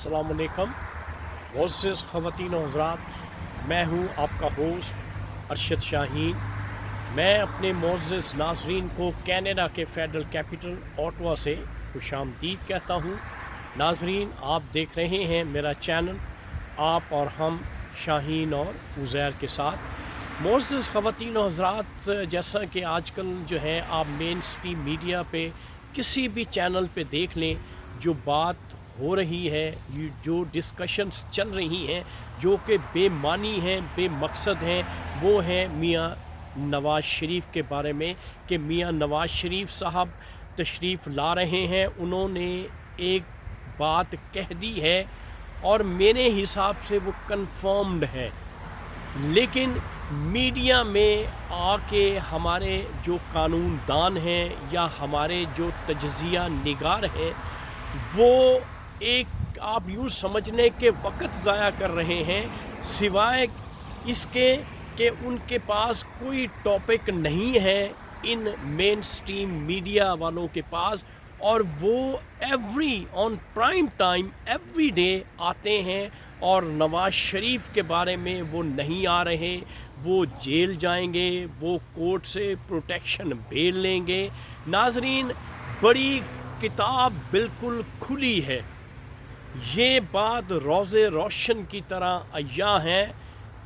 अस्सलामुअलैकुम मोअज़्ज़िज़ ख़वातीन और हज़रात, मैं हूँ आपका होस्ट अरशद शाहीन। मैं अपने मोअज़्ज़िज़ नाज़रीन को कनाडा के फेडरल कैपिटल ओटावा से खुशामदीद कहता हूँ। नाज़रीन, आप देख रहे हैं मेरा चैनल आप और हम शाहीन और उज़ैर के साथ। मोअज़्ज़िज़ ख़वातीन और हज़रात, जैसा कि आजकल जो है आप मेन स्ट्रीम मीडिया पे किसी भी चैनल पे देख लें, जो बात हो रही है, ये जो डिस्कशंस चल रही हैं जो कि बेमानी हैं, बेमकसद हैं, वो हैं मियाँ नवाज़ शरीफ के बारे में कि मियाँ नवाज़ शरीफ साहब तशरीफ़ ला रहे हैं। उन्होंने एक बात कह दी है और मेरे हिसाब से वो कन्फर्म्ड है, लेकिन मीडिया में आके हमारे जो कानूनदान हैं या हमारे जो तज्ज़िया निगार हैं, वो एक आप यूँ समझने के वक़्त ज़ाया कर रहे हैं, सिवाय इसके कि उनके पास कोई टॉपिक नहीं है इन मेन स्ट्रीम मीडिया वालों के पास, और वो every on prime time every day आते हैं और नवाज़ शरीफ के बारे में वो नहीं आ रहे, वो जेल जाएंगे, वो कोर्ट से प्रोटेक्शन बेल लेंगे। नाज़रीन, बड़ी किताब बिल्कुल खुली है, ये बात रोज़े रोशन की तरह अय्या है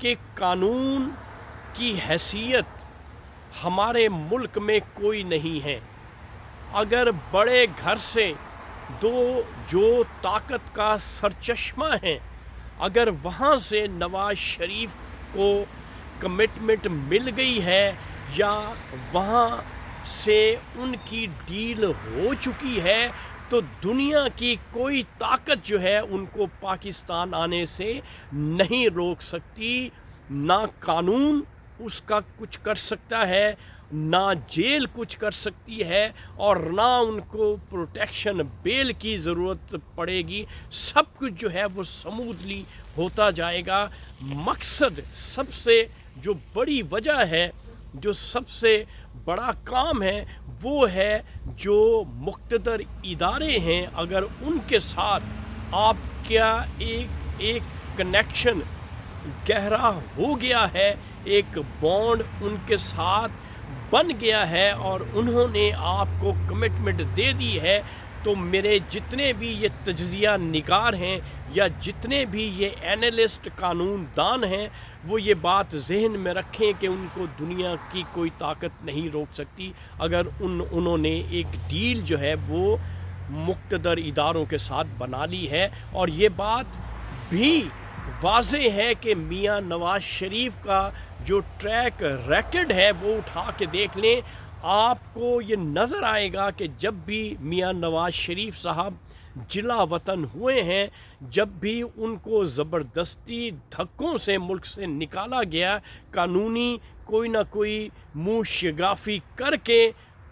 कि कानून की हैसियत हमारे मुल्क में कोई नहीं है। अगर बड़े घर से दो जो ताकत का सरचश्मा है, अगर वहाँ से नवाज़ शरीफ को कमिटमेंट मिल गई है या वहाँ से उनकी डील हो चुकी है, तो दुनिया की कोई ताकत जो है उनको पाकिस्तान आने से नहीं रोक सकती। ना कानून उसका कुछ कर सकता है, ना जेल कुछ कर सकती है, और ना उनको प्रोटेक्शन बेल की ज़रूरत पड़ेगी। सब कुछ जो है वो स्मूथली होता जाएगा। मकसद, सबसे जो बड़ी वजह है, जो सबसे बड़ा काम है, वो है जो मुक़्तदर इदारे हैं, अगर उनके साथ आप क्या एक कनेक्शन गहरा हो गया है, एक बॉन्ड उनके साथ बन गया है और उन्होंने आपको कमिटमेंट दे दी है, तो मेरे जितने भी ये तज्ज़िया निगार हैं या जितने भी ये एनालिस्ट कानूनदान हैं, वो ये बात जहन में रखें कि उनको दुनिया की कोई ताकत नहीं रोक सकती। अगर उन्होंने एक डील जो है वो मुक़्तदर इदारों के साथ बना ली है, और ये बात भी वाज़ेह है कि मियाँ नवाज़ शरीफ का जो ट्रैक रेकॉर्ड है वो उठा के देख लें, आपको ये नज़र आएगा कि जब भी मियाँ नवाज़ शरीफ साहब जिला वतन हुए हैं, जब भी उनको ज़बरदस्ती धक्कों से मुल्क से निकाला गया, कानूनी कोई ना कोई मुँह शिगाफी करके,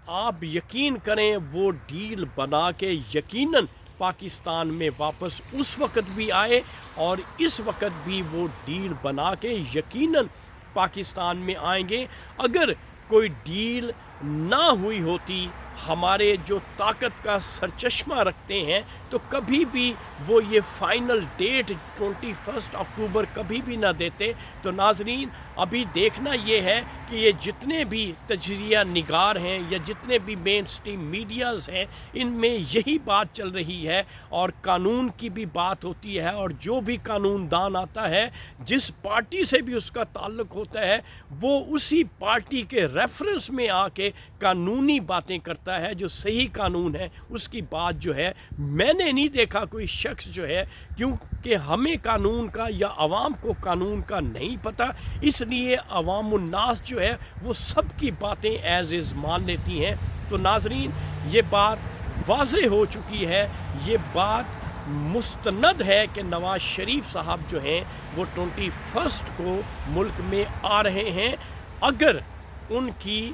आप यकीन करें वो डील बना के यकीनन पाकिस्तान में वापस उस वक़्त भी आए और इस वक़्त भी वो डील बना के यकीनन पाकिस्तान में आएंगे। अगर कोई डील ना हुई होती, हमारे जो ताकत का सरचश्मा रखते हैं, तो कभी भी वो ये फ़ाइनल डेट 21 अक्टूबर कभी भी ना देते। तो नाज़रीन, अभी देखना ये है कि ये जितने भी तज्ज़िया निगार हैं या जितने भी मेन स्ट्रीम मीडियाज़ हैं, इनमें यही बात चल रही है और कानून की भी बात होती है, और जो भी कानूनदान आता है, जिस पार्टी से भी उसका ताल्लुक़ होता है, वो उसी पार्टी के रेफरेंस में आके कानूनी बातें करता है। जो सही कानून है उसकी बात जो है, मैंने नहीं देखा कोई शख्स जो है, क्योंकि हमें कानून का या आवाम को कानून का नहीं पता, इसलिए अवामुन्नास जो है वो सब की बातें एज़ इज़ मान लेती हैं। तो नाज़रीन, ये बात वाज़ेह हो चुकी है, ये बात मुस्तनद है कि नवाज़ शरीफ साहब जो हैं वो 21 को मुल्क में आ रहे हैं। अगर उनकी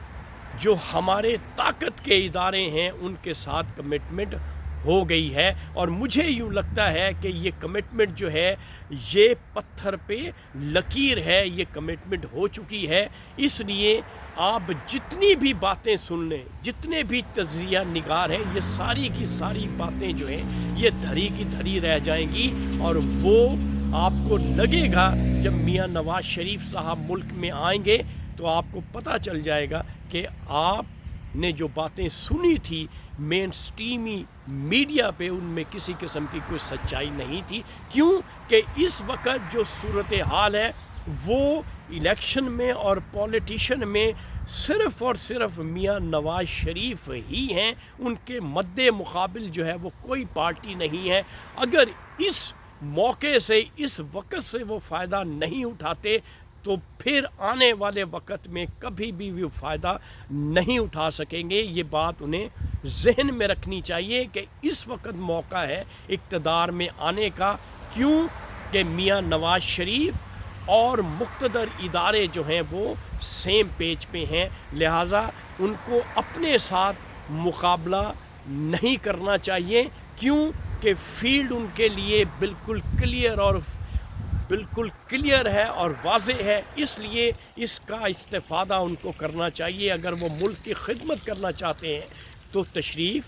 जो हमारे ताकत के इदारे हैं उनके साथ कमिटमेंट हो गई है, और मुझे यूँ लगता है कि ये कमिटमेंट जो है ये पत्थर पे लकीर है, ये कमिटमेंट हो चुकी है। इसलिए आप जितनी भी बातें सुन लें, जितने भी तज्जिया निगार हैं, ये सारी की सारी बातें जो हैं ये धरी की धरी रह जाएंगी। और वो आपको लगेगा जब मियाँ नवाज शरीफ साहब मुल्क में आएंगे तो आपको पता चल जाएगा कि आपने जो बातें सुनी थी मेन स्ट्रीमी मीडिया पे, उनमें किसी किस्म की कोई सच्चाई नहीं थी। क्यों कि इस वक्त जो सूरत हाल है वो इलेक्शन में और पॉलिटिशियन में सिर्फ़ और सिर्फ मियाँ नवाज शरीफ ही हैं, उनके मद्दे मुकाबिल जो है वो कोई पार्टी नहीं है। अगर इस मौके से, इस वक्त से वो फ़ायदा नहीं उठाते तो फिर आने वाले वक्त में कभी भी वो फ़ायदा नहीं उठा सकेंगे। ये बात उन्हें जहन में रखनी चाहिए कि इस वक्त मौका है इक़्तिदार में आने का। क्यों कि मियाँ नवाज शरीफ और मुक़्तदर इदारे जो हैं वो सेम पेज पे हैं, लिहाजा उनको अपने साथ मुकाबला नहीं करना चाहिए। क्यों कि फील्ड उनके लिए बिल्कुल क्लियर है और वाज़ेह है, इसलिए इसका इस्तिफ़ादा उनको करना चाहिए। अगर वो मुल्क की खिदमत करना चाहते हैं तो तशरीफ़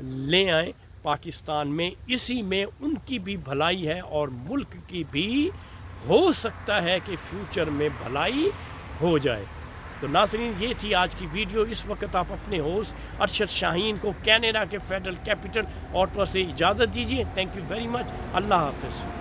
ले आएँ पाकिस्तान में, इसी में उनकी भी भलाई है और मुल्क की भी हो सकता है कि फ्यूचर में भलाई हो जाए। तो नाज़रीन, ये थी आज की वीडियो। इस वक्त आप अपने होस्ट अरशद शाहीन को कनाडा के फेडरल कैपिटल ऑटवा से इजाज़त दीजिए। Thank you very much. अल्लाह हाफ़िज़।